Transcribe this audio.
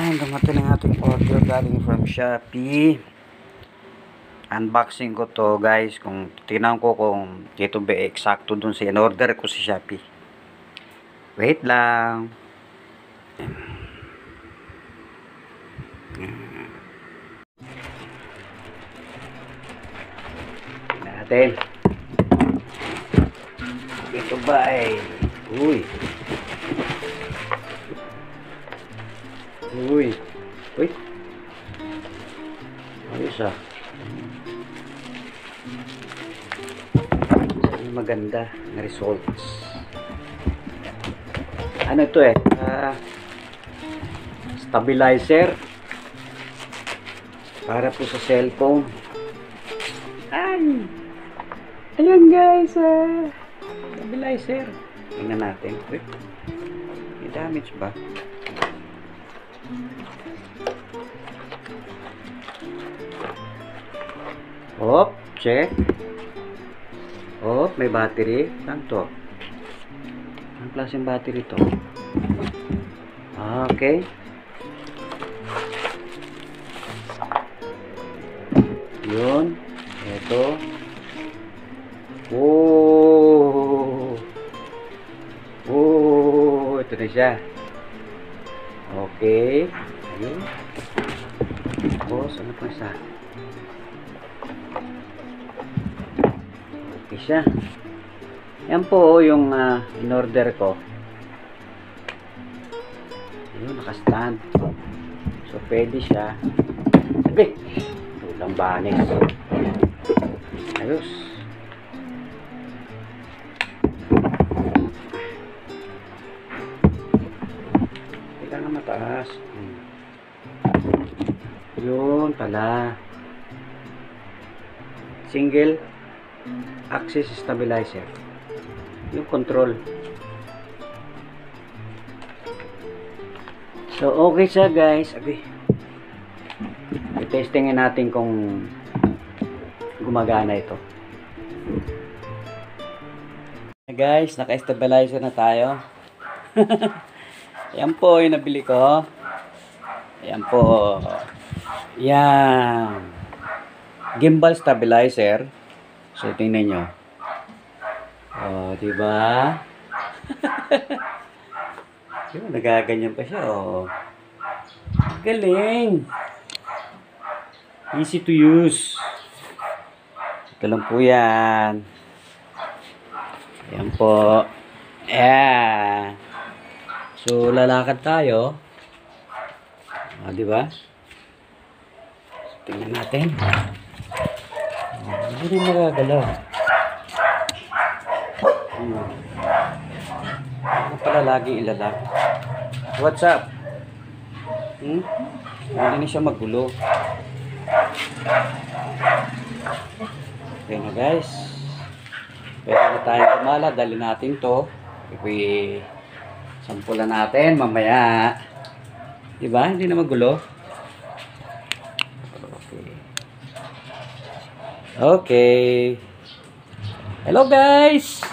Ayan, dumating ang ating order galing from Shopee. Unboxing ko to guys. Kung tingnan ko kung dito ba eksakto dun sa in-order ko sa Shopee. Wait lang. Natin. Ito ba ay uy. Ayos ah. Maganda na results. Ano ito eh? Stabilizer para po sa cellphone. Ay! Ayan guys, stabilizer. Tingnan natin. May damage ba? Hop, check. Hop, may battery. Saan to? Anong klaseng battery to? Okay. Yun. Ito. Ito na siya. Okay. Ayun. Tapos, ano pa siya? Okay siya. Yan po yung in-order ko. Ayun, naka-stand. So, pwede siya. Sabi! Tulang banis. Ayos. Teka nga mataas. Yun pala. Single axis stabilizer. Yung control. So, okay siya guys. Abi. I-testingin natin kung gumagana ito. Guys, naka-stabilizer na tayo. Yan po yung nabili ko. Yan po. Yan. Gimbal stabilizer. So, tingnan nyo. Oh, diba? Diba, nagaganyan pa siya, oh. Galing. Easy to use. Ito lang po yan. Ayan po. Ayan. So, lalakad tayo. Oh, diba? So, tingnan natin. Hindi rin magagalaw. Ano pala lagi ilalak? What's up? Hindi na siya magulo. Okay na guys. Pwede na tayong kumala. Dali natin to. Sampulan natin mamaya. Diba? Hindi na magulo. Okay. Hello guys!